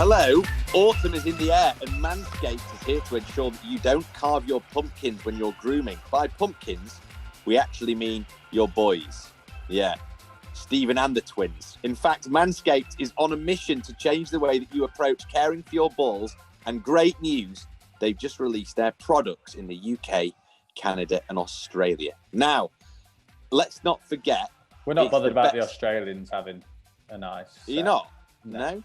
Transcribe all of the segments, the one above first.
Hello, autumn is in the air and Manscaped is here to ensure that you don't carve your pumpkins when you're grooming. By pumpkins, we actually mean your boys. Yeah, Stephen and the twins. In fact, Manscaped is on a mission to change the way that you approach caring for your balls, and great news, they've just released their products in the UK, Canada and Australia. Now, let's not forget... We're not bothered about the Australians having a nice... You're not? No?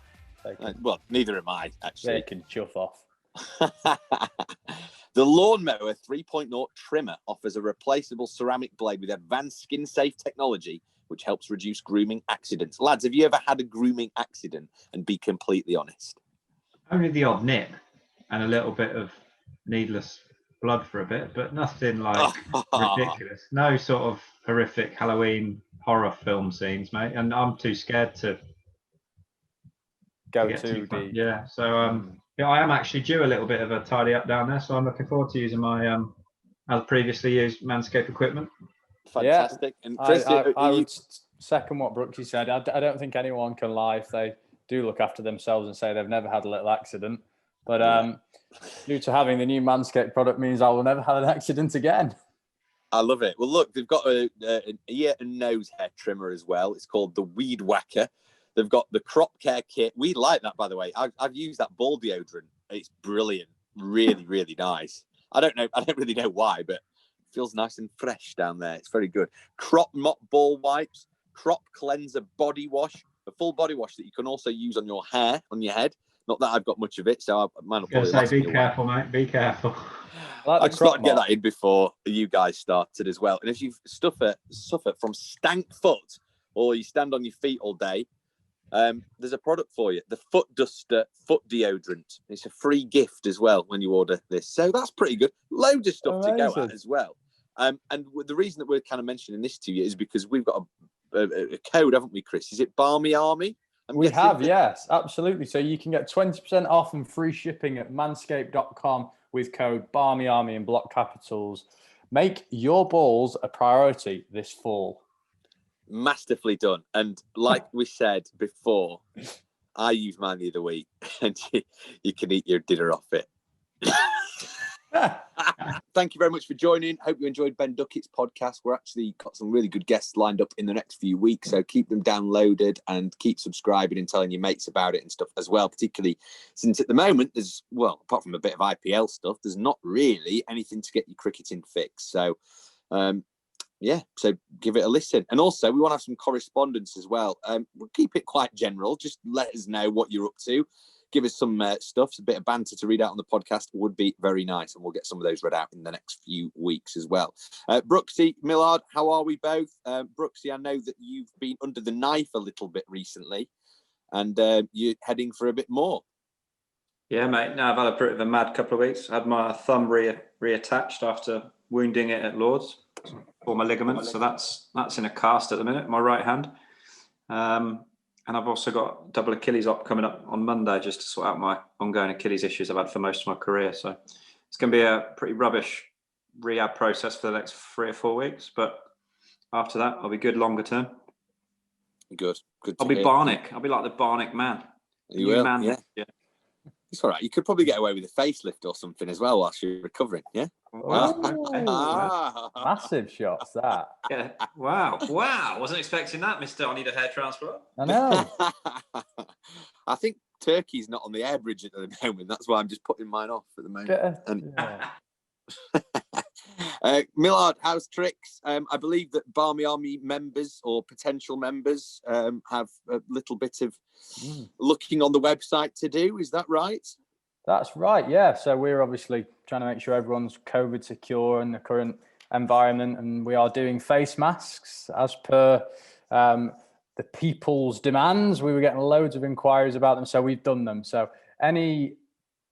Well, neither am I, actually. They can chuff off. The Lawnmower 3.0 trimmer offers a replaceable ceramic blade with advanced skin-safe technology, which helps reduce grooming accidents. Lads, have you ever had a grooming accident? And be completely honest. Only the odd nip and a little bit of needless blood for a bit, but nothing like ridiculous. No sort of horrific Halloween horror film scenes, mate. And I'm too scared to go too deep. Yeah, so yeah, I am actually due a little bit of a tidy up down there, so I'm looking forward to using my as previously used Manscaped equipment. Fantastic. Yeah, and Chris, I would second what Brooksy said. I don't think anyone can lie if they do look after themselves and say they've never had a little accident. But due to having the new Manscaped product means I will never have an accident again. I love it. Well, look, they've got an ear and nose hair trimmer as well. It's called the Weed Whacker. They've got the crop care kit. We like that, by the way. I've used that ball deodorant. It's brilliant. Really, really nice. I don't really know why, but it feels nice and fresh down there. It's very good. Crop mop ball wipes, crop cleanser body wash, a full body wash that you can also use on your hair, on your head. Not that I've got much of it, so I might not probably say, be careful, mate. Be careful. I just thought I'd get that in before you guys started as well. And if you suffer from stank foot or you stand on your feet all day, there's a product for you, the Foot Duster foot deodorant. It's a free gift as well when you order this, so that's pretty good. Loads of stuff to go at as well. And the reason that we're kind of mentioning this to you is because we've got a code, haven't we, Chris? Is it Barmy Army? We have, yes, absolutely. So you can get 20% off and free shipping at manscaped.com with code Barmy Army in block capitals. Make your balls a priority this fall. Masterfully done. And like we said before, I use mine the other week, and you can eat your dinner off it. Thank you very much for joining. Hope you enjoyed Ben Duckett's podcast. We're actually got some really good guests lined up in the next few weeks, so keep them downloaded and keep subscribing and telling your mates about it and stuff as well, particularly since at the moment there's, well, apart from a bit of IPL stuff, there's not really anything to get your cricketing fix. So yeah, so give it a listen. And also, we want to have some correspondence as well. We'll keep it quite general. Just let us know what you're up to. Give us some stuff. A bit of banter to read out on the podcast would be very nice. And we'll get some of those read out in the next few weeks as well. Brooksy, Millard, how are we both? Brooksy, I know that you've been under the knife a little bit recently. And you're heading for a bit more. Yeah, mate. No, I've had a bit of a mad couple of weeks. I had my thumb reattached after wounding it at Lord's. For my ligaments, so that's in a cast at the minute, my right hand, and I've also got double Achilles op coming up on Monday just to sort out my ongoing Achilles issues I've had for most of my career. So it's going to be a pretty rubbish rehab process for the next 3 or 4 weeks, but after that I'll be good longer term. Good. I'll be Barnick. I'll be like the Barnick man. You will, man. Yeah. It's all right. You could probably get away with a facelift or something as well whilst you're recovering. Yeah. Massive shots, that. Yeah. Wow. Wasn't expecting that, Mr. I need a hair transplant. I know. I think Turkey's not on the air bridge at the moment. That's why I'm just putting mine off at the moment. Millard, how's tricks? I believe that Barmy Army members or potential members have a little bit of looking on the website to do. Is that right? That's right, yeah. So we're obviously trying to make sure everyone's COVID secure in the current environment, and we are doing face masks as per the people's demands. We were getting loads of inquiries about them, so we've done them. So any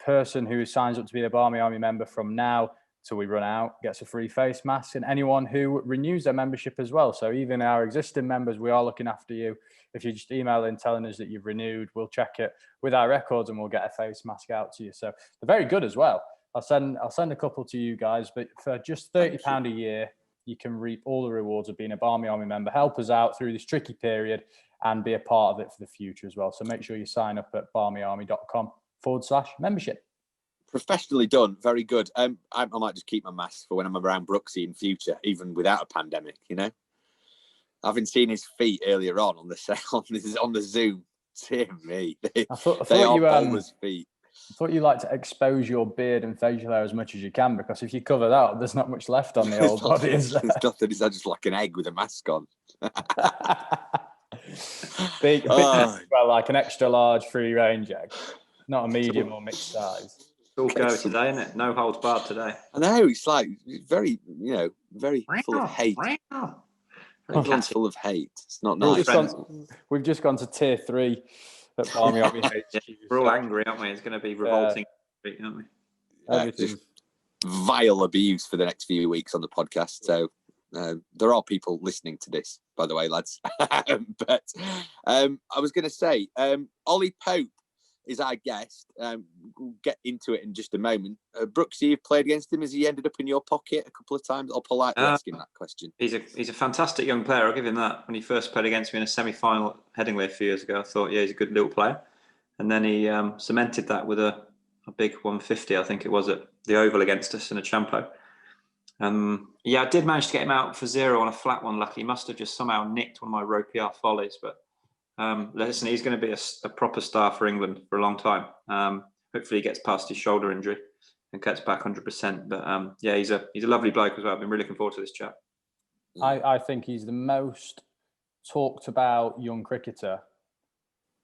person who signs up to be a Barmy Army member from now till we run out gets a free face mask, and anyone who renews their membership as well. So even our existing members, we are looking after you. If you just email in telling us that you've renewed, we'll check it with our records and we'll get a face mask out to you. So they're very good as well. I'll send a couple to you guys, but for just £30 a year, you can reap all the rewards of being a Barmy Army member. Help us out through this tricky period and be a part of it for the future as well. So make sure you sign up at barmyarmy.com/membership. Professionally done, very good. I might just keep my mask for when I'm around Brooksy in future, even without a pandemic. You know, having seen his feet earlier on the Zoom, dear me, they are bowler's feet. I thought you like to expose your beard and facial hair as much as you can, because if you cover that up, there's not much left on the old body, is there? There's nothing. It's just like an egg with a mask on. Well, like an extra large free range egg, not a medium or mixed size. It's all go today, isn't it? No holds barred today. I know, it's like very, very full of hate. Everyone's full of hate. It's not nice. We've just gone to tier 3 at Barmy Army HQ. We're all angry, aren't we? It's going to be revolting, aren't we? Just vile abuse for the next few weeks on the podcast. So there are people listening to this, by the way, lads. But I was going to say, Ollie Pope is our guest. We'll get into it in just a moment. Brooksy, you've played against him. Has he ended up in your pocket a couple of times? I'll politely ask him that question. He's a fantastic young player. I'll give him that. When he first played against me in a semi-final at Headingley a few years ago, I thought, yeah, he's a good little player. And then he cemented that with a big 150, I think it was, at the Oval against us in a Champo. I did manage to get him out for 0 on a flat one. Lucky, he must have just somehow nicked one of my row PR volleys, but listen, he's going to be a proper star for England for a long time. Hopefully he gets past his shoulder injury and gets back 100%. But he's a lovely bloke as well. I've been really looking forward to this chat. I think he's the most talked about young cricketer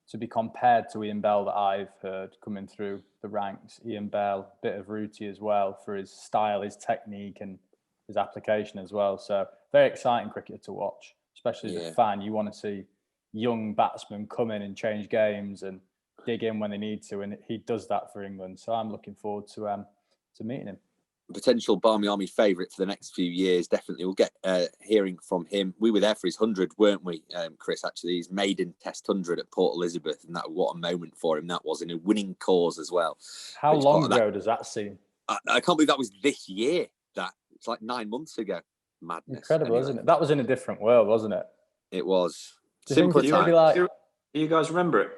to be compared to Ian Bell that I've heard coming through the ranks. Ian Bell, bit of Rooty as well for his style, his technique and his application as well. So very exciting cricketer to watch, especially as a fan. You want to see young batsmen come in and change games and dig in when they need to, and he does that for England. So I'm looking forward to meeting him. Potential Barmy Army favourite for the next few years. Definitely, we'll get hearing from him. We were there for his 100, weren't we, Chris? Actually, his maiden Test 100 at Port Elizabeth, and what a moment for him that was, in a winning cause as well. How long ago does that seem? I can't believe that was this year. It's like 9 months ago. Madness. Incredible, isn't it? That was in a different world, wasn't it? It was. Do you guys remember it?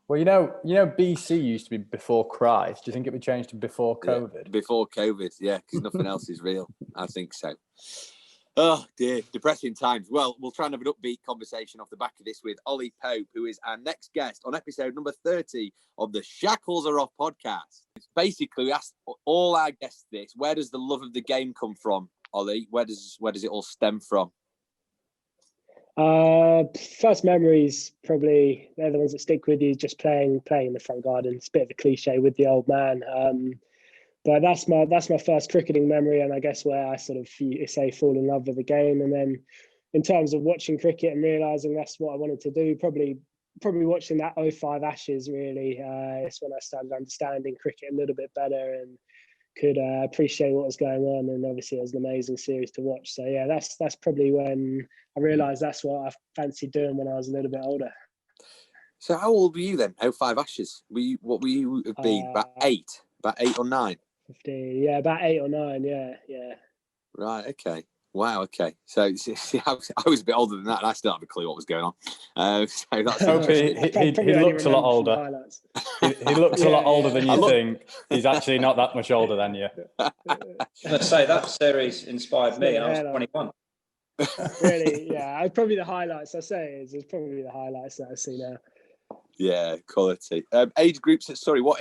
Well, you know, BC used to be before Christ. Do you think it would change to before COVID? Yeah, before COVID, yeah, because nothing else is real. I think so. Oh, dear. Depressing times. Well, we'll try and have an upbeat conversation off the back of this with Ollie Pope, who is our next guest on episode number 30 of the Shackles Are Off podcast. Basically, we asked all our guests this. Where does the love of the game come from, Ollie? Where does it all stem from? First memories, probably they're the ones that stick with you, just playing in the front garden. It's a bit of a cliche with the old man, but that's my first cricketing memory, and I guess where I sort of fall in love with the game. And then in terms of watching cricket and realising that's what I wanted to do, probably watching that 05 Ashes, really. It's when I started understanding cricket a little bit better and could appreciate what was going on, and obviously it was an amazing series to watch. So yeah, that's probably when I realised that's what I fancied doing when I was a little bit older. So how old were you then? 05 Ashes. What were you been? About 8 or 9? 15. Yeah, about 8 or 9. Yeah. Right. Okay. Wow. Okay. So see, I was a bit older than that, and I still have a clue what was going on. So that's he looks a lot older. He looks a lot older than you think. He's actually not that much older than you. Let's say that series inspired me. I was 21. Really? Yeah. Probably the highlights. I say it's probably the highlights that I see now. Yeah, quality. Age groups at Surrey. What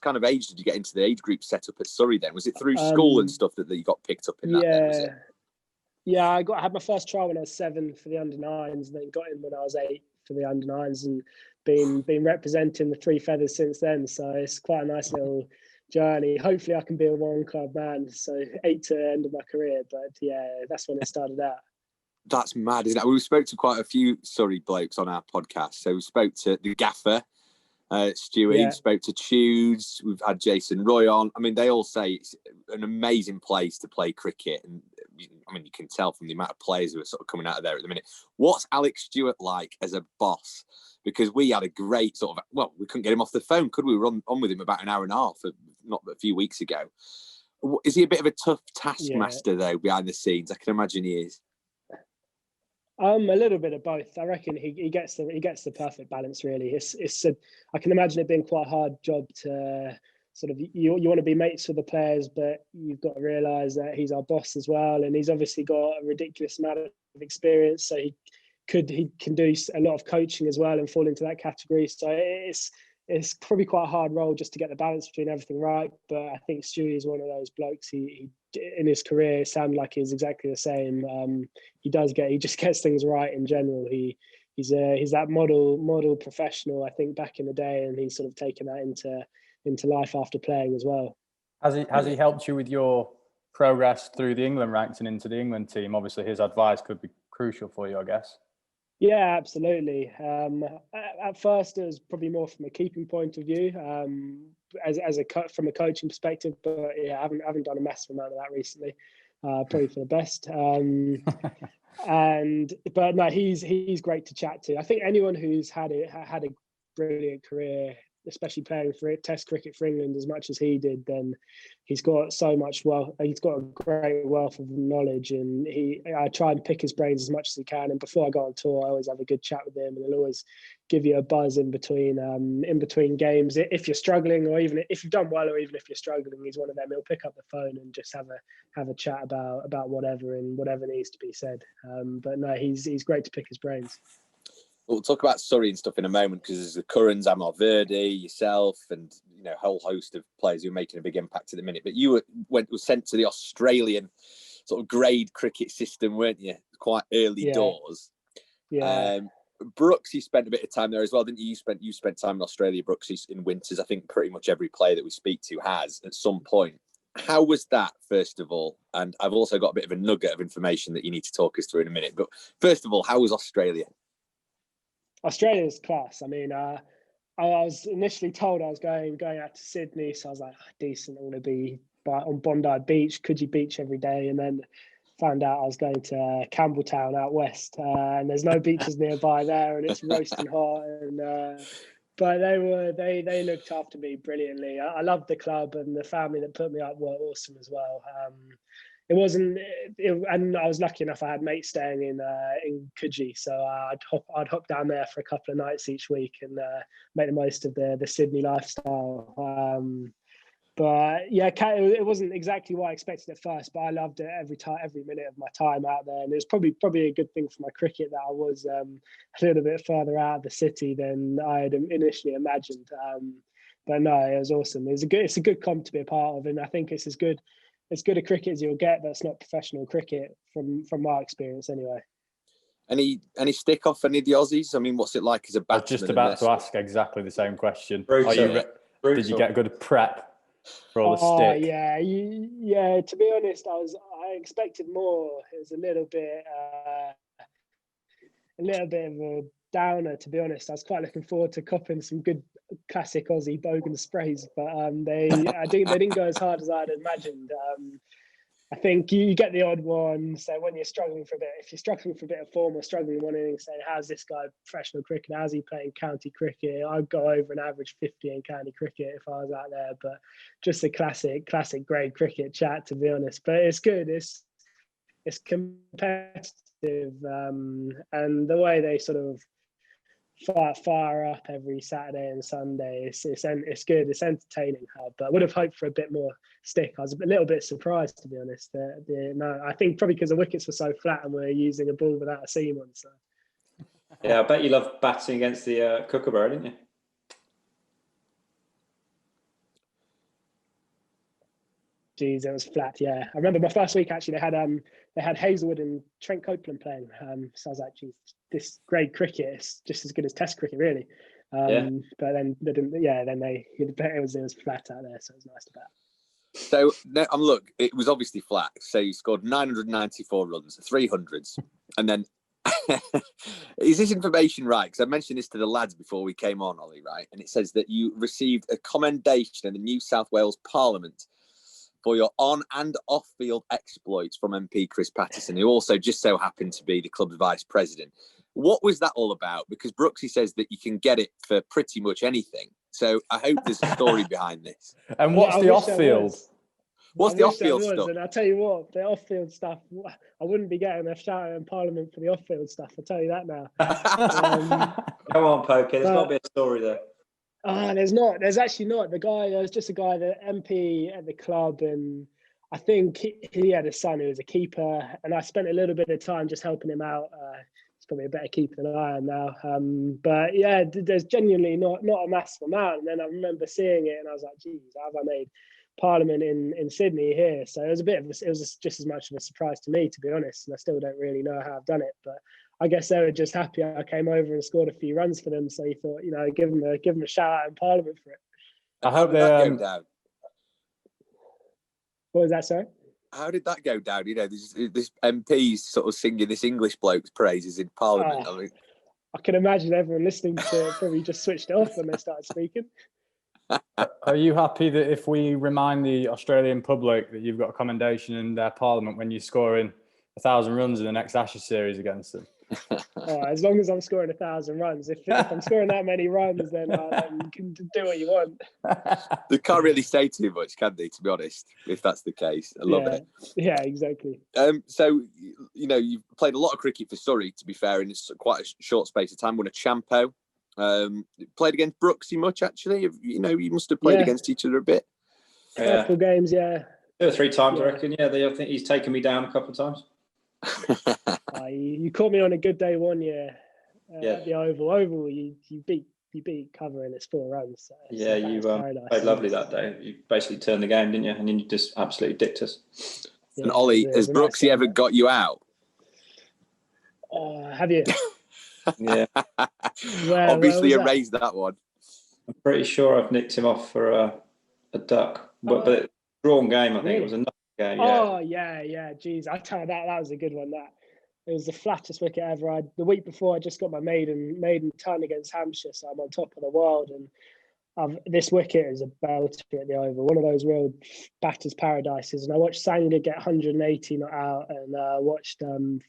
kind of age did you get into the age group set up at Surrey then? Was it through school and stuff that you got picked up in that then, was it? Yeah, I had my first trial when I was 7 for the under-9s, and then got in when I was 8 for the under-9s, and been representing the Three Feathers since then. So it's quite a nice little journey. Hopefully I can be a one-club man, so 8 to the end of my career. But yeah, that's when it started out. That's mad, isn't it? We spoke to quite a few Surrey blokes on our podcast. So we spoke to the gaffer, Stewie, spoke to Tudes, we've had Jason Roy on. I mean, they all say it's an amazing place to play cricket. And I mean, you can tell from the amount of players who are sort of coming out of there at the minute. What's Alex Stewart like as a boss? Because we had a great we couldn't get him off the phone, could we? Run on with him about an hour and a half, not a few weeks ago. Is he a bit of a tough taskmaster, though, behind the scenes? I can imagine he is. A little bit of both. I reckon he gets the perfect balance. Really, I can imagine it being quite a hard job to sort of you want to be mates with the players, but you've got to realise that he's our boss as well, and he's obviously got a ridiculous amount of experience. So he can do a lot of coaching as well and fall into that category. So it's probably quite a hard role just to get the balance between everything right. But I think Stewie is one of those blokes. He in his career, it sounded like he's exactly the same. He just gets things right in general. He's that model professional, I think, back in the day, and he's sort of taken that into life after playing as well. Has he helped you with your progress through the England ranks and into the England team? Obviously, his advice could be crucial for you, I guess. Yeah, absolutely. At first, it was probably more from a keeping point of view, from a coaching perspective. But yeah, I haven't done a massive amount of that recently. Probably for the best. But no, he's great to chat to. I think anyone who's had a brilliant career, especially playing for Test cricket for England as much as he did, then he's got so much he's got a great wealth of knowledge, and I try and pick his brains as much as he can. And before I go on tour, I always have a good chat with him, and he'll always give you a buzz in between games if you're struggling, or even if you've done well, or even if you're struggling. He's one of them. He'll pick up the phone and just have a chat about whatever needs to be said. But no, he's great to pick his brains. We'll talk about Surrey and stuff in a moment, because there's the Currans, Amar Verdi, yourself, and a whole host of players who are making a big impact at the minute. But you were sent to the Australian sort of grade cricket system, weren't you? Quite early doors. Yeah. Brooksy spent a bit of time there as well, didn't you? You spent time in Australia, Brooksy, in winters. I think pretty much every player that we speak to has at some point. How was that, first of all? And I've also got a bit of a nugget of information that you need to talk us through in a minute. But first of all, how was Australia? Australia's class. I mean, I was initially told I was going out to Sydney, so I was like, decent. I want to be on Bondi Beach, Coogee Beach every day, and then found out I was going to Campbelltown out west, and there's no beaches nearby there, and it's roasting hot. And but they looked after me brilliantly. I loved the club, and the family that put me up were awesome as well. And I was lucky enough. I had mates staying in Coogee, so I'd hop down there for a couple of nights each week and make the most of the Sydney lifestyle. But yeah, it wasn't exactly what I expected at first, but I loved it every minute of my time out there, and it was probably a good thing for my cricket that I was a little bit further out of the city than I had initially imagined. But no, it was awesome. It's a good comp to be a part of, and I think it's as good a cricket as you'll get that's not professional cricket from my experience anyway. Any stick off any of the Aussies? I mean, what's it like as a batsman? I was just about to ask exactly the same question. Brutal. Did you get a good prep for all the stick? Yeah. To be honest, I expected more. It was a little bit of a downer, to be honest. I was quite looking forward to copping some good classic Aussie bogan sprays, but they didn't go as hard as I'd imagined. I think you get the odd one. So when you're struggling for a bit, if you're struggling for a bit of form or struggling one inning, saying, how's this guy professional cricket? How's he playing county cricket? I'd go over an average 50 in county cricket if I was out there. But just a classic grade cricket chat, to be honest. But it's good. It's competitive, and the way they sort of fire up every Saturday and Sunday. It's good. It's entertaining, but I would have hoped for a bit more stick. I was a little bit surprised, to be honest. I think probably because the wickets were so flat and we're using a ball without a seam on. So yeah, I bet you loved batting against the Kookaburra, didn't you? Jeez, it was flat. Yeah, I remember my first week actually. They had Hazelwood and Trent Copeland playing. So I was like, geez, this grade cricket is just as good as Test cricket, really. But then they didn't. Yeah, then it was flat out there, so it was nice to bat. So look, it was obviously flat. So you scored 994 runs, 300s, and then is this information right? Because I mentioned this to the lads before we came on, Ollie, right? And it says that you received a commendation in the New South Wales Parliament for your on and off-field exploits from MP Chris Patterson, who also just so happened to be the club's vice president. What was that all about? Because Brooksy says that you can get it for pretty much anything. So I hope there's a story behind this. And what's the off-field? What's the off-field stuff? And I'll tell you what, the off-field stuff, I wouldn't be getting a shout out in Parliament for the off-field stuff. I'll tell you that now. Come on, Poke. There's got to be a story there. There's not. There's actually not. There's just a guy, the MP at the club, and I think he had a son who was a keeper, and I spent a little bit of time just helping him out. He's probably a better keeper than I am now. But yeah, there's genuinely not a massive amount. And then I remember seeing it, and I was like, geez, how have I made Parliament in Sydney here? So it was just as much of a surprise to me, to be honest. And I still don't really know how I've done it, but I guess they were just happy I came over and scored a few runs for them. So he thought, give them a shout out in Parliament for it. I hope that go down. What was that, sorry? How did that go down? This MP's sort of singing this English bloke's praises in Parliament. I can imagine everyone listening to it probably just switched it off when they started speaking. Are you happy that if we remind the Australian public that you've got a commendation in their Parliament when you're scoring 1,000 runs in the next Ashes series against them? As long as I'm scoring 1,000 runs. If I'm scoring that many runs, then you can do what you want. They can't really say too much, can they, to be honest, if that's the case. I love it. Yeah, exactly. So, you've played a lot of cricket for Surrey, to be fair, in quite a short space of time. Won a Champo. Played against Brooksy much, actually. You must have played against each other a bit. A couple games, yeah. 2 or 3 times, I reckon. Yeah, I think he's taken me down a couple of times. You caught me on a good day one year at the Oval. You beat cover and it's 4 runs. So you played lovely that day. You basically turned the game, didn't you? And then you just absolutely dicked us. And Ollie, has Brooksy ever got you out? Have you? Yeah. Obviously erased that one. I'm pretty sure I've nicked him off for a duck, but drawn game. I think it was another game. Yeah. Geez, I tell you that was a good one. That it was the flattest wicket ever. The week before, I just got my maiden ton against Hampshire, so I'm on top of the world. And this wicket is a belter at the Oval, one of those real batters' paradises. And I watched Sanger get 180 not out, and watched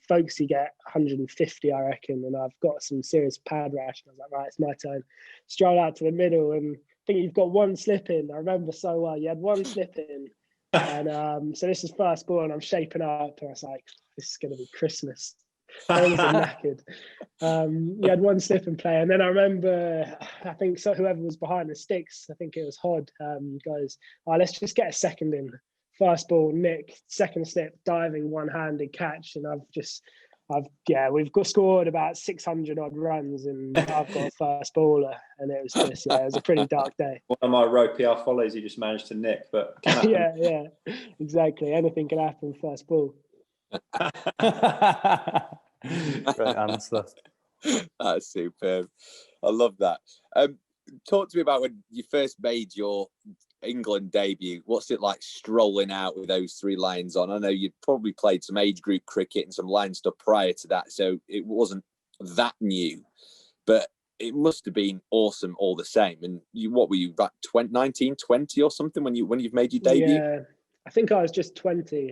Folksy get 150, I reckon. And I've got some serious pad rash. And I was like, right, it's my turn. Stroll out to the middle, and I think you've got one slip in. I remember so well. You had one slip in. And so this is first ball, and I'm shaping up, and I was like, this is going to be Christmas. Things are knackered. You had one slip and play, and then I remember, I think whoever was behind the sticks, I think it was Hod, goes, let's just get a second in. First ball, nick, second slip, diving, one-handed catch, and we've scored about 600 odd runs, and I've got a first baller, and it was a pretty dark day. One of my row PR follows, you just managed to nick, but yeah, exactly. Anything can happen first ball. Great answer. That's superb. I love that. Talk to me about when you first made your England debut. What's it like strolling out with those 3 lines on? I know you'd probably played some age group cricket and some line stuff prior to that, so it wasn't that new, but it must have been awesome all the same. And what were you, about 19, 20 or something when you've made your debut? Yeah, I think I was just 20.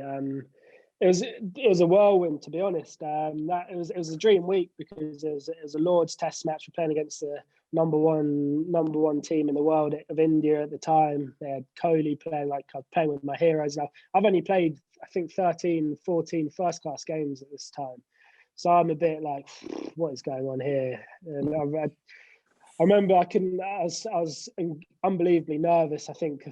It was a whirlwind, to be honest. It was a dream week because it was a Lord's Test match. We're playing against the number one team in the world of India at the time. They had Kohli playing with my heroes. Now I've only played, I think, 13, 14 first-class games at this time, so I'm a bit like, what is going on here? And I remember I was unbelievably nervous. I think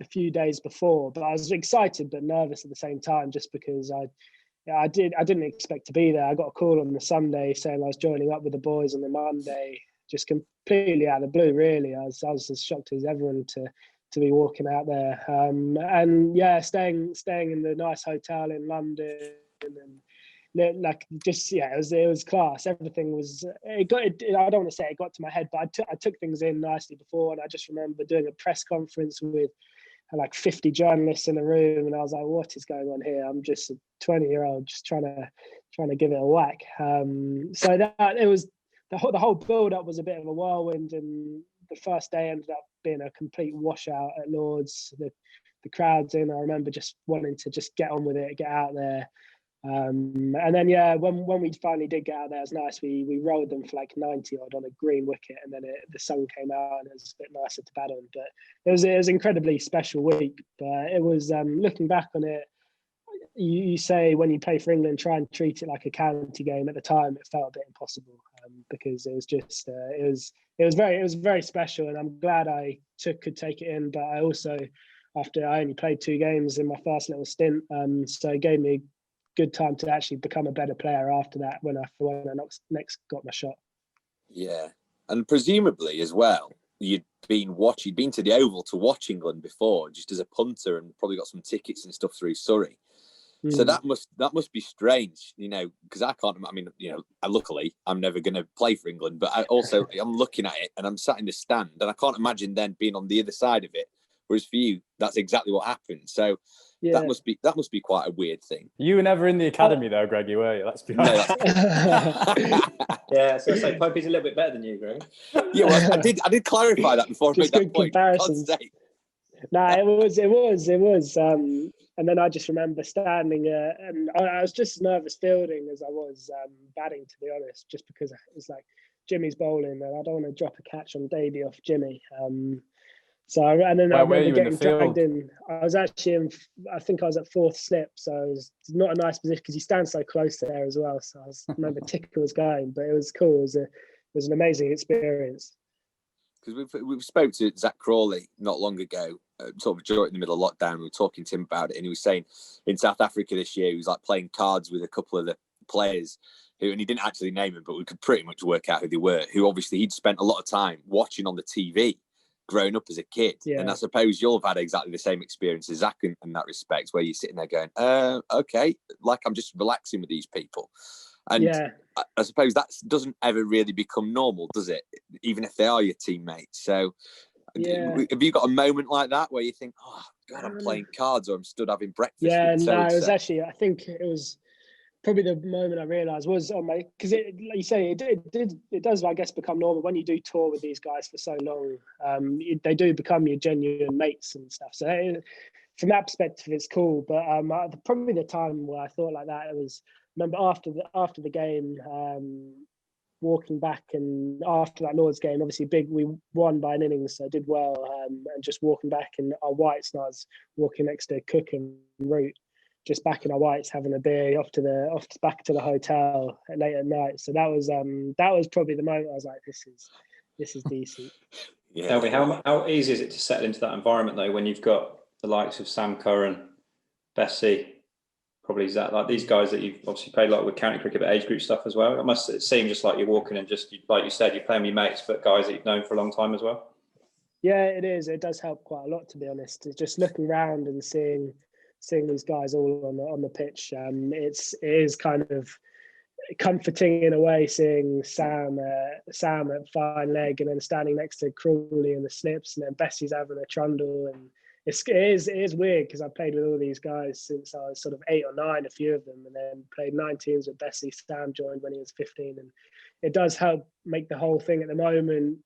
a few days before, but I was excited but nervous at the same time, just because I didn't expect to be there. I got a call on the Sunday saying I was joining up with the boys on the Monday, just completely out of the blue, really. I was as shocked as everyone to be walking out there. And yeah, staying in the nice hotel in London, and it was class. Everything was, I don't want to say it got to my head, but I took things in nicely before, and I just remember doing a press conference with like 50 journalists in a room, and I was like, what is going on here? I'm just a 20-year-old just trying to give it a whack. So that it was the whole build-up was a bit of a whirlwind, and the first day ended up being a complete washout at Lord's. The crowds in, I remember just wanting to just get on with it, get out there. And then when we finally did get out there, it was nice. We rolled them for like 90 odd on a green wicket, and then the sun came out and it was a bit nicer to bat on. But it was an incredibly special week. But it was, looking back on it, you say when you play for England, try and treat it like a county game. At the time, it felt a bit impossible, because it was just it was very special, and I'm glad I could take it in. But I also, after I only played 2 games in my first little stint, so it gave me good time to actually become a better player after that when I next got my shot. Yeah, and presumably as well, you'd been to the Oval to watch England before, just as a punter, and probably got some tickets and stuff through Surrey. So that must be strange, because I can't. I mean, luckily I'm never going to play for England, but I'm looking at it and I'm sat in the stand, and I can't imagine then being on the other side of it. Whereas for you, that's exactly what happened. So that must be quite a weird thing. You were never in the academy though, Greggy, were you? Let's be honest. Yeah, so I say Pope's a little bit better than you, Greg. Yeah, well, I did clarify that before I made that point. No, it was. And then I just remember standing, and I was just as nervous fielding as I was batting, to be honest, just because it's like Jimmy's bowling, and I don't want to drop a catch on debut off Jimmy. And then I remember getting dragged in. I was actually I think I was at 4th slip, so it was not a nice position because you stand so close there as well. So I remember ticker was going, but it was cool. It was an amazing experience. Because we've spoke to Zach Crawley not long ago, sort of during the middle of lockdown. We were talking to him about it, and he was saying in South Africa this year, he was like playing cards with a couple of the players and he didn't actually name them, but we could pretty much work out who they were, who obviously he'd spent a lot of time watching on the TV growing up as a kid. Yeah. And I suppose you'll have had exactly the same experience as Zach in that respect, where you're sitting there going, okay, like I'm just relaxing with these people. And I suppose that doesn't ever really become normal, does it? Even if they are your teammates. So have you got a moment like that where you think, oh God, I'm playing cards, or I'm stood having breakfast? Yeah, no, it was actually, I think it was probably the moment I realised was on my, because like you say, it does, I guess, become normal when you do tour with these guys for so long. They do become your genuine mates and stuff. So from that perspective, it's cool. But probably the time where I thought like that, it was, remember after the game, walking back, and after that Lord's game, obviously we won by an innings, so I did well, and just walking back in our whites, and I was walking next to Cook and Root, just back in our whites, having a beer back to the hotel late at night. So that was probably the moment I was like, this is decent. Yeah. Tell me, how easy is it to settle into that environment though, when you've got the likes of Sam Curran, Bessie, probably Zach, like these guys that you've obviously played like with county cricket, but age group stuff as well? It must seem just like you're walking and just, like you said, you're playing with your mates, but guys that you've known for a long time as well. Yeah, it is. It does help quite a lot, to be honest. It's just looking around and seeing these guys all on the pitch. It is kind of comforting in a way, seeing Sam at fine leg, and then standing next to Crawley in the slips, and then Bessie's having a trundle, and it is weird because I've played with all these guys since I was sort of 8 or 9, a few of them, and then played 9 teams with Bessie. Sam joined when he was 15, and it does help make the whole thing at the moment,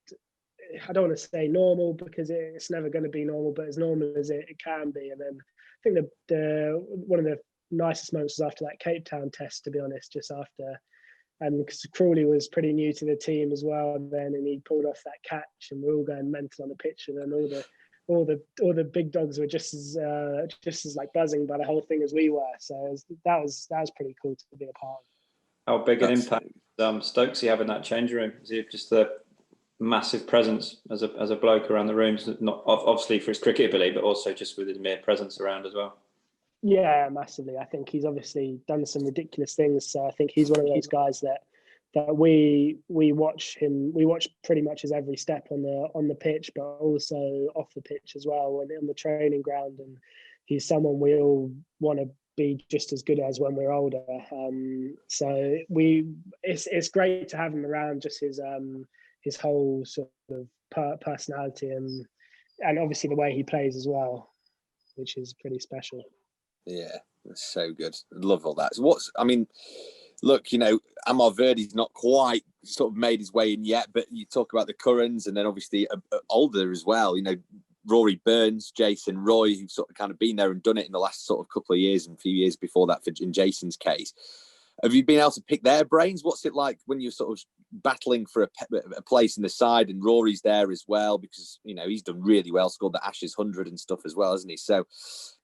I don't want to say normal because it's never going to be normal, but as normal as it can be. And then I think the one of the nicest moments was after that Cape Town test, to be honest, just after, and because Crawley was pretty new to the team as well then, and he pulled off that catch, and we're all going mental on the pitch, and then all the big dogs were just as like buzzing by the whole thing as we were. So that was pretty cool to be a part of. How big an impact Stokesy have in that change room? Is he just a massive presence as a bloke around the rooms, not obviously for his cricket ability, but also just with his mere presence around as well? Yeah, massively. I think he's obviously done some ridiculous things. So I think he's one of those guys that we watch him. We watch pretty much his every step on the pitch, but also off the pitch as well, and on the training ground. And he's someone we all want to be just as good as when we're older. So it's great to have him around. Just his whole sort of personality and obviously the way he plays as well, which is pretty special. Yeah, that's so good. I love all that. So look, Amar Verdi's not quite sort of made his way in yet, but you talk about the Currans, and then obviously older as well. Rory Burns, Jason Roy, who've sort of kind of been there and done it in the last sort of couple of years and a few years before that in Jason's case. Have you been able to pick their brains? What's it like when you're sort of battling for a place in the side, and Rory's there as well, because, you know, he's done really well, scored the Ashes 100 and stuff as well, hasn't he? So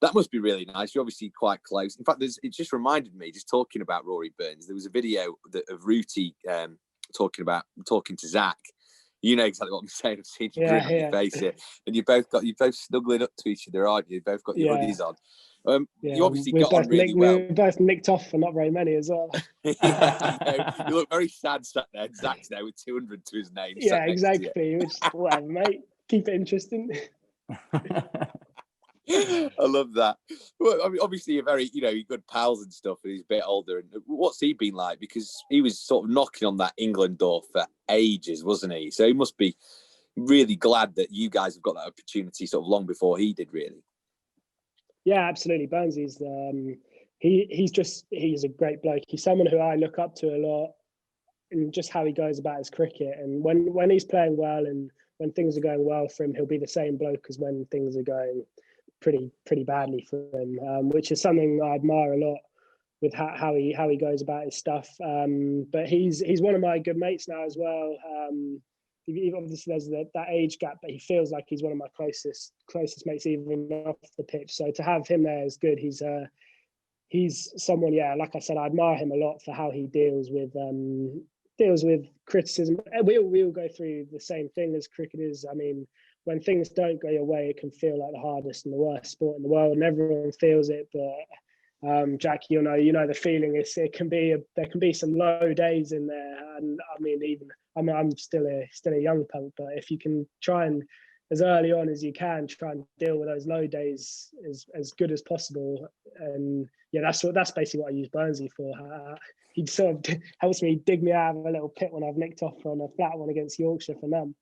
that must be really nice. You're obviously quite close. In fact, it just reminded me, just talking about Rory Burns, there was a video of Rooty talking to Zach. You know exactly what I'm saying. I've seen you grin on your face here, and you're both snuggling up to each other, aren't you? You've both got your hoodies on. You obviously got on really well. We're both nicked off for not very many as well. You look very sad sat there. Zach's there with 200 to his name. Yeah, exactly. Which, whatever, mate. Keep it interesting. I love that. Well, I mean, obviously, you're very, you're good pals and stuff, and he's a bit older. And what's he been like? Because he was sort of knocking on that England door for ages, wasn't he? So he must be really glad that you guys have got that opportunity sort of long before he did, really. Yeah, absolutely. Burnsy's he's a great bloke. He's someone who I look up to a lot in just how he goes about his cricket. And when he's playing well and when things are going well for him, he'll be the same bloke as when things are going pretty badly for him, which is something I admire a lot with how he goes about his stuff. But he's one of my good mates now as well. Obviously there's that age gap, but he feels like he's one of my closest mates even off the pitch. So to have him there is good. He's someone, yeah, like I said, I admire him a lot for how he deals with criticism. We all go through the same thing as cricketers. I mean, when things don't go your way, it can feel like the hardest and the worst sport in the world, and everyone feels it. But Jack, you know the feeling. There can be some low days in there, and I mean, I'm still a young punk, but if you can try and as early on as you can try and deal with those low days as good as possible, and yeah, that's basically what I use Burnsy for. He sort of helps me dig me out of a little pit when I've nicked off on a flat one against Yorkshire for none.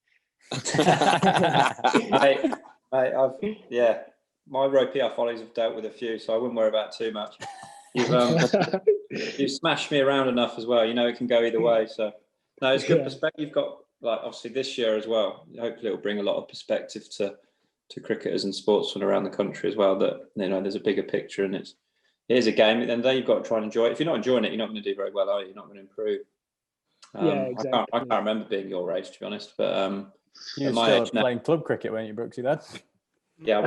My row PR follies have dealt with a few, so I wouldn't worry about too much. You've smashed me around enough as well. You know, it can go either way. So no, it's good perspective. You've got, like, obviously this year as well. Hopefully, it'll bring a lot of perspective to cricketers and sportsmen around the country as well. That, you know, there's a bigger picture, and here's a game. At the end of the day, you've got to try and enjoy it. If you're not enjoying it, you're not going to do very well, are you? You're not going to improve. Exactly. I can't remember being your age, to be honest. But you were still playing club cricket, weren't you, Brooksy? Then. Yeah, I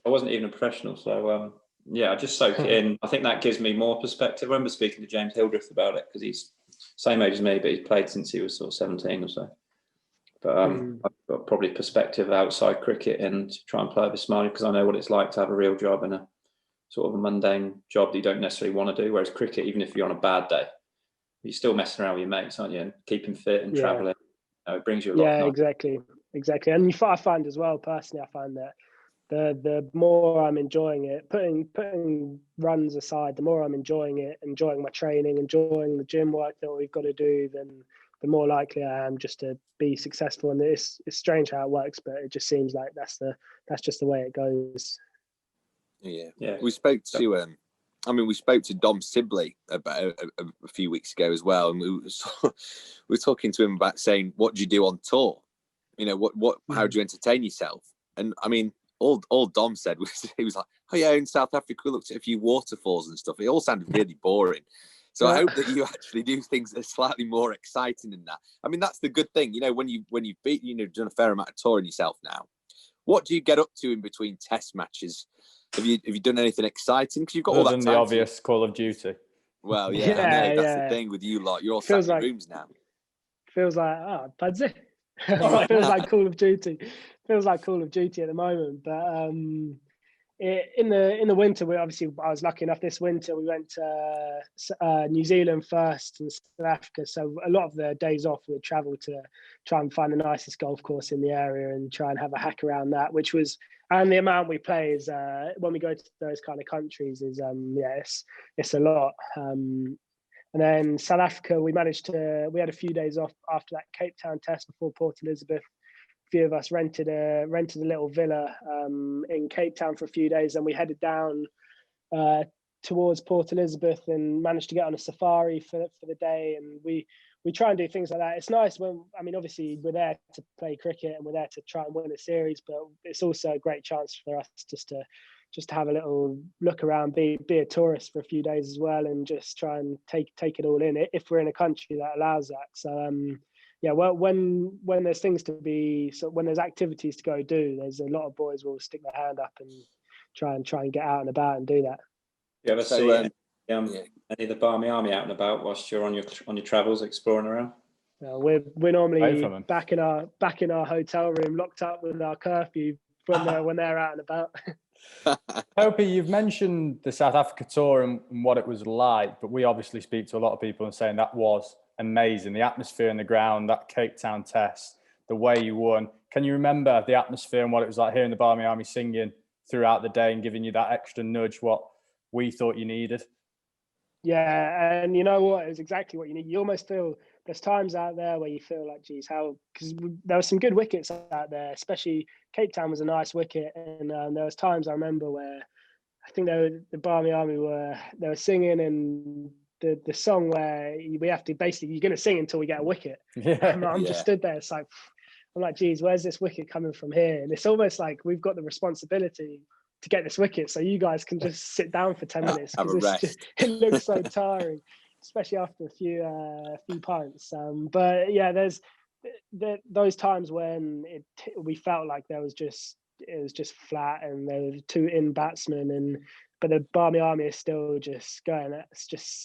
wasn't even a professional. So I just soak it in. I think that gives me more perspective. I remember speaking to James Hildreth about it, because he's same age as me, but he's played since he was sort of 17 or so. But I've got probably perspective outside cricket and try and play with a smile, because I know what it's like to have a real job and a sort of a mundane job that you don't necessarily want to do. Whereas cricket, even if you're on a bad day, you're still messing around with your mates, aren't you? And keeping fit and travelling, it brings you a lot. Yeah, exactly. And I find as well, personally, I find that the more I'm enjoying it, putting runs aside, the more I'm enjoying it, enjoying my training, enjoying the gym work that we've got to do, then the more likely I am just to be successful. And it's strange how it works, but it just seems like that's just the way it goes. Yeah. We spoke to Dom Sibley about a few weeks ago as well, and we were talking to him about saying, what do you do on tour? You know, how do you entertain yourself? And I mean, all Dom said was, he was like, oh yeah, in South Africa we looked at a few waterfalls and stuff. It all sounded really boring. So I hope that you actually do things that are slightly more exciting than that. I mean, that's the good thing, you know, when you've done a fair amount of touring yourself now. What do you get up to in between test matches? Have you done anything exciting? Because you've got all that time. The obvious Call of Duty. Well, I know that's the thing with you lot. You're all sat in your rooms now. Feels like Pudsey. Feels like Call of Duty. Feels like Call of Duty at the moment. But in the winter, I was lucky enough this winter. We went to New Zealand first and South Africa. So a lot of the days off, we would travel to try and find the nicest golf course in the area and try and have a hack around that, and the amount we play is when we go to those kind of countries is it's a lot. And then South Africa, we had a few days off after that Cape Town test before Port Elizabeth. A few of us rented a little villa in Cape Town for a few days, and we headed down towards Port Elizabeth and managed to get on a safari for the day. And we try and do things like that. It's nice when, I mean, obviously we're there to play cricket and we're there to try and win a series, but it's also a great chance for us just to have a little look around, be a tourist for a few days as well, and just try and take it all in if we're in a country that allows that. So yeah, well, when there's things to be, so when there's activities to go do, there's a lot of boys will stick their hand up and try and get out and about and do that. You ever see any of the Barmy Army out and about whilst you're on your travels exploring around? We're normally back in our hotel room, locked up with our curfew when they're out and about. Opie, you've mentioned the South Africa tour and what it was like, but we obviously speak to a lot of people and saying that was amazing. The atmosphere in the ground, that Cape Town test, the way you won. Can you remember the atmosphere and what it was like hearing the Barmy Army singing throughout the day and giving you that extra nudge, what we thought you needed? Yeah, and you know what? It was exactly what you need. You almost feel there's times out there where you feel like, geez, because there were some good wickets out there, especially Cape Town was a nice wicket. And there was times I remember where I think the Barmy Army they were singing, and the song where we have to basically, you're going to sing until we get a wicket. Yeah. I'm just stood there. It's like, I'm like, geez, where's this wicket coming from here? And it's almost like we've got the responsibility to get this wicket, so you guys can just sit down for 10 minutes because it looks so tiring, especially after a few pints. But yeah, there's those times when we felt like it was just flat, and there were two in batsmen, but the Barmy Army is still just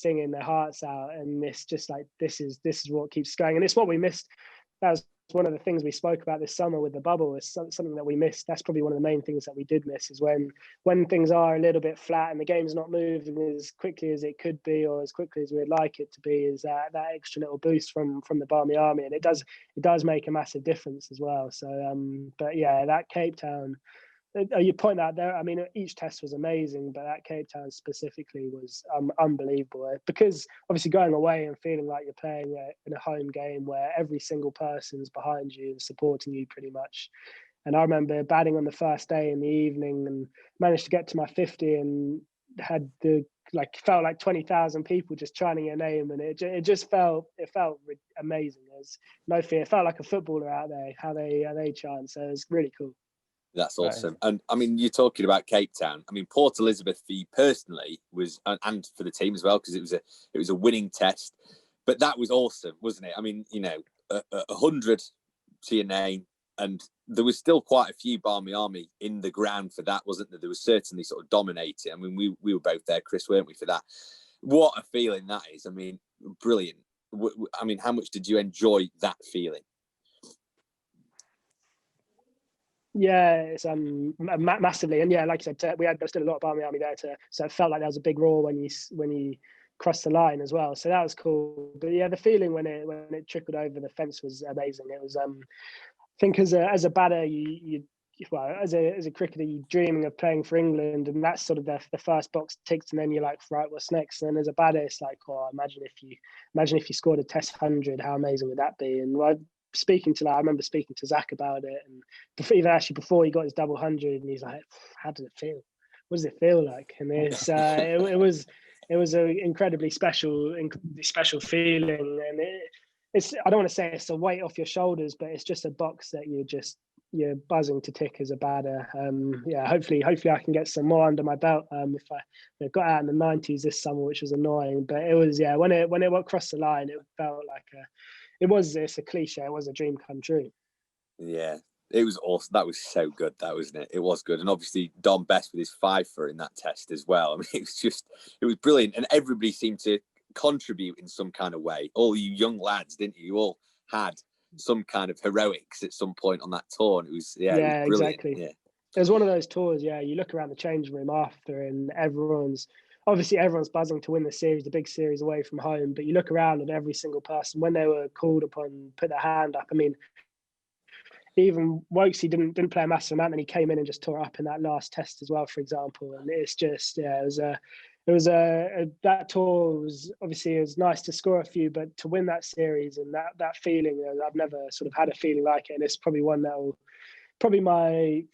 singing their hearts out, and it's just like this is what keeps going, and it's what we missed. That was one of the things we spoke about this summer with the bubble. Is something that we missed. That's probably one of the main things that we did miss, is when things are a little bit flat and the game's not moving as quickly as it could be or as quickly as we'd like it to be, is that extra little boost from the Barmy Army, and it does make a massive difference as well. So but yeah, that Cape Town, you point out there, I mean, each test was amazing, but that Cape Town specifically was unbelievable, because obviously going away and feeling like you're playing in a home game where every single person's behind you and supporting you pretty much. And I remember batting on the first day in the evening and managed to get to my 50 and had felt like 20,000 people just chanting your name, and it just felt amazing. There's no fear. It felt like a footballer out there, how they chant. So it was really cool. That's awesome. Right. And I mean, you're talking about Cape Town. I mean, Port Elizabeth for you personally was, and for the team as well, because it was a winning test. But that was awesome, wasn't it? I mean, 100 to your name, and there was still quite a few Barmy Army in the ground for that, wasn't there? There was certainly sort of dominating. I mean, we were both there, Chris, weren't we, for that? What a feeling that is. I mean, brilliant. I mean, how much did you enjoy that feeling? Yeah, it's massively, and yeah, like you said, there was still a lot of Barmy Army there, so it felt like there was a big roar when you crossed the line as well. So that was cool. But yeah, the feeling when it trickled over the fence was amazing. It was, I think as a batter, as a cricketer, you're dreaming of playing for England, and that's sort of the first box ticked, and then you're like, right, what's next? And then as a batter, it's like, oh, imagine if you scored a Test 100, how amazing would that be? And I remember speaking to Zach about it, and before he got his double 100, and he's like, how did it feel? What does it feel like? And it's it was an incredibly special feeling, and it's, I don't want to say it's a weight off your shoulders, but it's just a box that you're buzzing to tick as a batter. Yeah, hopefully I can get some more under my belt. If I got out in the 90s this summer, which was annoying, but it was, yeah, when it went across the line, it felt like it's a cliche. It was a dream come true. Yeah, it was awesome. That was so good, that wasn't it? It was good. And obviously Dom Best with his 5-for in that test as well. I mean, it was brilliant. And everybody seemed to contribute in some kind of way. All you young lads, didn't you? You all had some kind of heroics at some point on that tour. And it was, it was brilliant. Exactly. Yeah. It was one of those tours, yeah, you look around the changing room after, and everyone's buzzing to win the series, the big series away from home. But you look around and every single person, when they were called upon, put their hand up. I mean, even Wokesy didn't play a massive amount, and he came in and just tore up in that last test as well, for example. And it's just, yeah, that tour was, obviously it was nice to score a few, but to win that series and that feeling, I've never sort of had a feeling like it. And it's probably one that will, probably my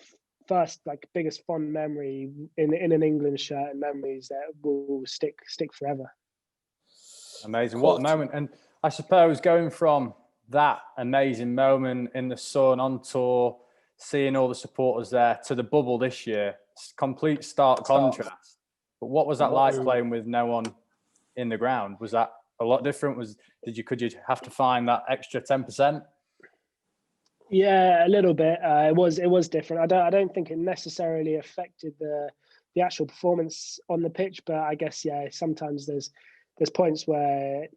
first like biggest fond memory in an England shirt, and memories that will stick forever. Amazing. What a moment. And I suppose going from that amazing moment in the sun on tour, seeing all the supporters there, to the bubble this year, complete stark contrast. But what was that like playing with no one in the ground? Was that a lot different? Could you have to find that extra 10%? Yeah, a little bit. It was different. I don't think it necessarily affected the actual performance on the pitch, but I guess sometimes there's points where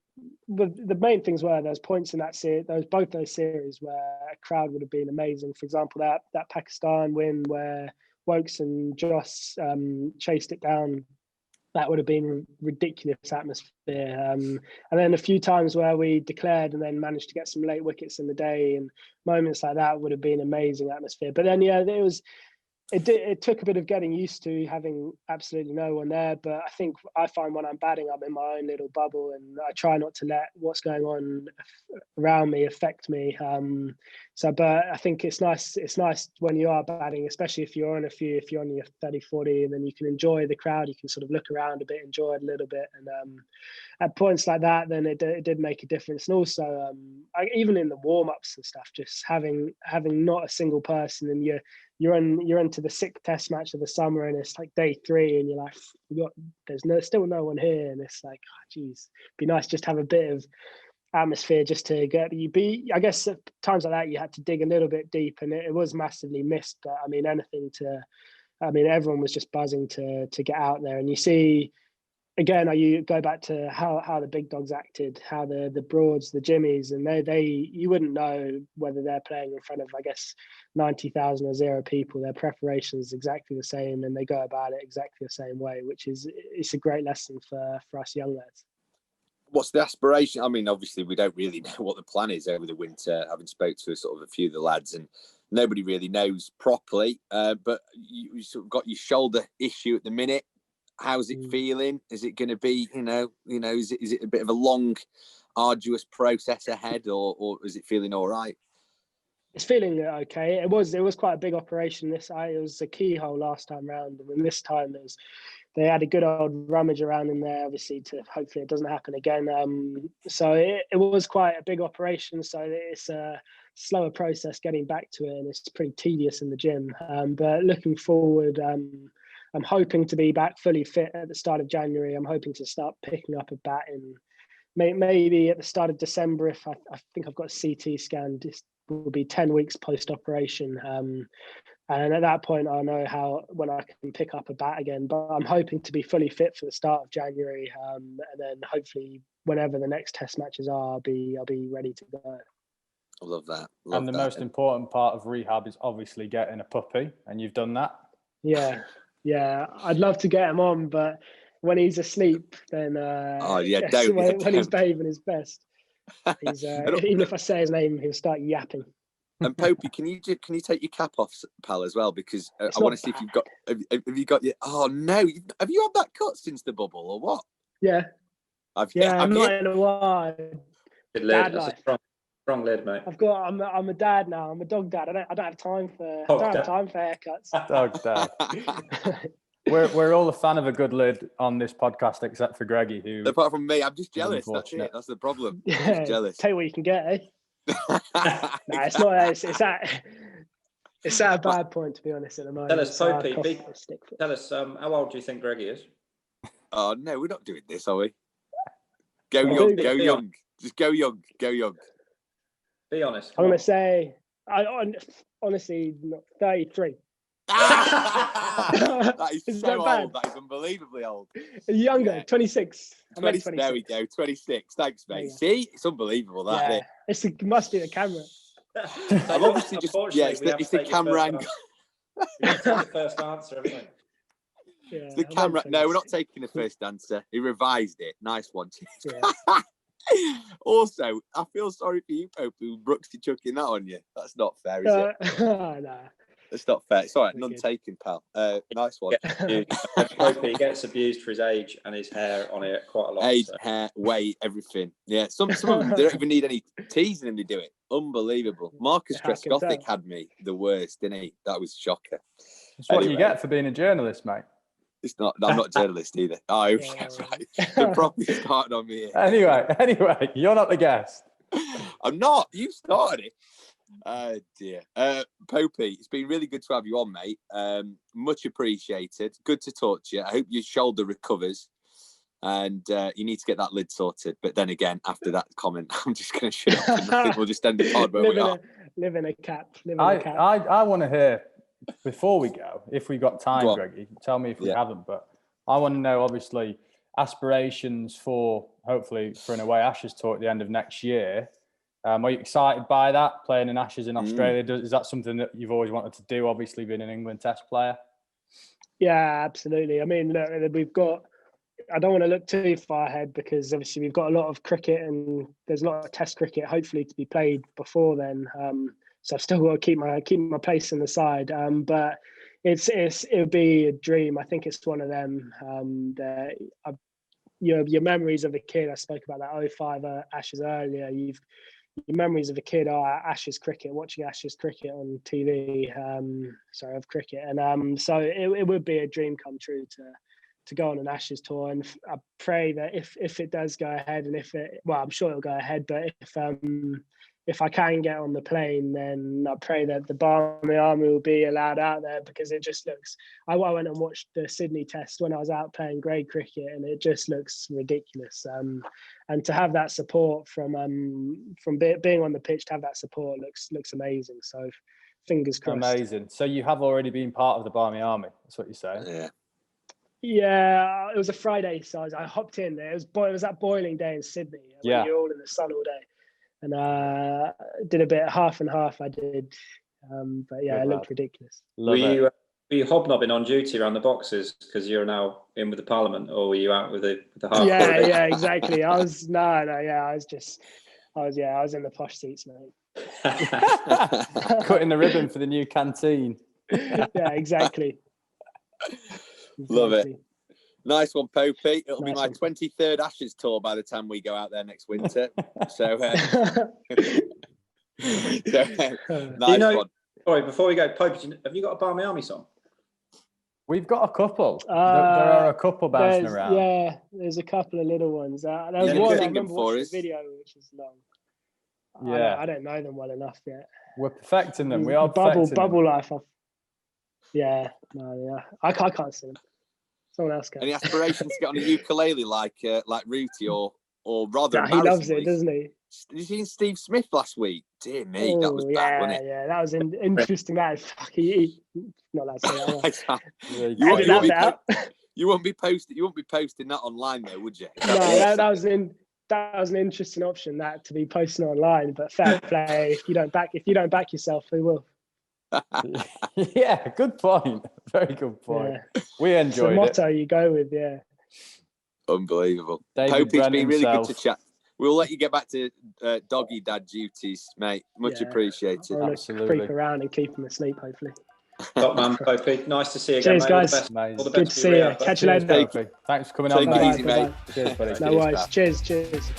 the main things were there's points in that series, both those series where a crowd would have been amazing. For example, that Pakistan win where Wokes and Joss chased it down. That would have been ridiculous atmosphere. And then a few times where we declared and then managed to get some late wickets in the day, and moments like that would have been amazing atmosphere. But then, it took a bit of getting used to having absolutely no one there. But I think I find when I'm batting, I'm in my own little bubble, and I try not to let what's going on around me affect me. But I think it's nice when you are batting, especially if you're on your 30, 40, and then you can enjoy the crowd. You can sort of look around a bit, enjoy it a little bit. And at points like that, then it did make a difference. And also, even in the warm-ups and stuff, just having not a single person, and you're into the 6th test match of the summer, and it's like day 3, and you're like, still no one here, and it's like, oh, geez, be nice just to have a bit of atmosphere just to get you be. I guess at times like that you had to dig a little bit deep, and it was massively missed. But everyone was just buzzing to get out there, and you see. Again, you go back to how the big dogs acted, how the Broads, the Jimmies, and you wouldn't know whether they're playing in front of, I guess, 90,000 or 0 people. Their preparation is exactly the same, and they go about it exactly the same way, it's a great lesson for us young lads. What's the aspiration? I mean, obviously, we don't really know what the plan is over the winter, having spoke to sort of a few of the lads, and nobody really knows properly. But you sort of got your shoulder issue at the minute. How's it feeling? Is it going to be, is it a bit of a long, arduous process ahead, or is it feeling all right? It's feeling okay. It was quite a big operation. It was a keyhole last time round, and then this time they had a good old rummage around in there, obviously, to hopefully it doesn't happen again. So it was quite a big operation. So it's a slower process getting back to it, and it's pretty tedious in the gym. But looking forward, I'm hoping to be back fully fit at the start of January. I'm hoping to start picking up a bat in maybe at the start of December. If I think I've got a CT scan, this will be 10 weeks post-operation. And at that point, I'll know when I can pick up a bat again. But I'm hoping to be fully fit for the start of January. And then hopefully whenever the next test matches are, I'll be ready to go. I love that. And the most important part of rehab is obviously getting a puppy, and you've done that. Yeah, I'd love to get him on, but when he's asleep, then when he's behaving his best, he's, even if I say his name, he'll start yapping. And Popey, can you take your cap off, pal, as well? Because I want to see if you've got. Have you got your? Oh no! Have you had that cut since the bubble or what? Yeah. I'm not in a while. Good lid. That's a strong lid, mate. I'm a dad now. I'm a dog dad. I don't have time for haircuts. Dog dad. We're all a fan of a good lid on this podcast, except for Greggy, who. Apart from me, I'm just jealous. That's it. That's the problem. I'm just jealous. Tell you what you can get, eh? No, it's not. It's at a bad point, to be honest, at the moment. Tell us, Popey. Tell us, how old do you think Greggy is? Oh no, we're not doing this, are we? Go young. Just go young. Be honest. I'm going to say, honestly, 33. That is so old. That is unbelievably old. Younger, 26. 26. There we go, 26. Thanks, mate. Yeah. See, it's unbelievable. That it must be the camera. I'm obviously just it's the camera angle. We have to take the first answer, haven't we? Yeah, it's the camera. No, we're not taking the first answer. He revised it. Nice one. Yeah. Also, I feel sorry for you, Pope, who Brooksy chucking that on you. That's not fair, is it? No. That's not fair. It's all right. Wicked. None taken, pal. Nice one. Hope he gets abused for his age and his hair on it quite a lot. Age, So. hair, weight, everything. Yeah, some of them, they don't even need any teasing them to do it. Unbelievable. Marcus Yeah, I can Trescothick tell. had me the worst, didn't he? That was shocker. It's what Anyway. you get for being a journalist, mate. It's not. I'm not a journalist either. Oh, Yeah. right. They're probably starting on me here. Anyway, you're not the guest. I'm not. You started it. Oh dear. Popey, it's been really good to have you on, mate. Much appreciated. Good to talk to you. I hope your shoulder recovers. And you need to get that lid sorted. But then again, after that comment, I'm just going to shut up. And I think we'll just end the pod where we are. Live in a cap. I want to hear, before we go, if we got time, Greggy, tell me if we haven't, but I want to know, obviously, aspirations for, hopefully, for an away Ashes tour at the end of next year. Are you excited by that, playing in Ashes in Australia? Is that something that you've always wanted to do, obviously, being an England Test player? Yeah, absolutely. I mean, look, we've got, I don't want to look too far ahead because obviously we've got a lot of cricket and there's a lot of Test cricket hopefully to be played before then. So I've still got to keep my place in the side. But it'll be a dream. I think it's one of them that your memories of a kid. I spoke about that 05 Ashes earlier. Your memories of a kid are Ashes cricket, watching Ashes cricket on TV. Of cricket, and so it would be a dream come true to go on an Ashes tour. And I pray that if it does go ahead, and I'm sure it'll go ahead, but if I can get on the plane, then I pray that the Barmy Army will be allowed out there, because it just looks. I went and watched the Sydney Test when I was out playing grade cricket, and it just looks ridiculous. And to have that support from being on the pitch, to have that support looks amazing. So fingers crossed. Amazing. So you have already been part of the Barmy Army. That's what you're saying. Yeah. Yeah, it was a Friday, so I hopped in there. It was that boiling day in Sydney. When you're all in the sun all day. And did a bit half and half. I did, but yeah, it looked ridiculous. Were you hobnobbing on duty around the boxes because you're now in with the Parliament, or were you out with the half? Yeah, exactly. I was I was in the posh seats, mate. Cutting the ribbon for the new canteen. Yeah, exactly. Love it. Nice one, Popey. It'll be my one. 23rd Ashes tour by the time we go out there next winter. So, nice one. Sorry, before we go, Pope, have you got a Barmy Army song? We've got a couple. There are a couple bouncing around. Yeah, there's a couple of little ones. There was one I remember watching the video, which is long. Yeah, I don't know them well enough yet. We're perfecting them. We are perfecting Bubble them. Life. I can't sing. Someone else can. Any aspirations to get on a ukulele like Rooty or rather? He loves it, doesn't he? Did you see Steve Smith last week? Dear me, that was bad, wasn't it? Yeah, that was interesting. That he not allowed to say that. You won't be posting that online though, would you? No, that was an interesting option, that to be posting online. But fair play, if you don't back yourself, who will? Yeah, good point. Very good point. Yeah. We enjoyed it. It's the motto you go with, yeah. Unbelievable. Popey, it's been really good to chat. We'll let you get back to doggy dad duties, mate. Much appreciated. I'll creep around and keep him asleep, hopefully. Top man, Popey. Nice to see you again, again, guys. mate. All the best. Good to see you. Catch you later. Thanks for coming on, mate. Easy, mate. Cheers, buddy. No worries. Cheers.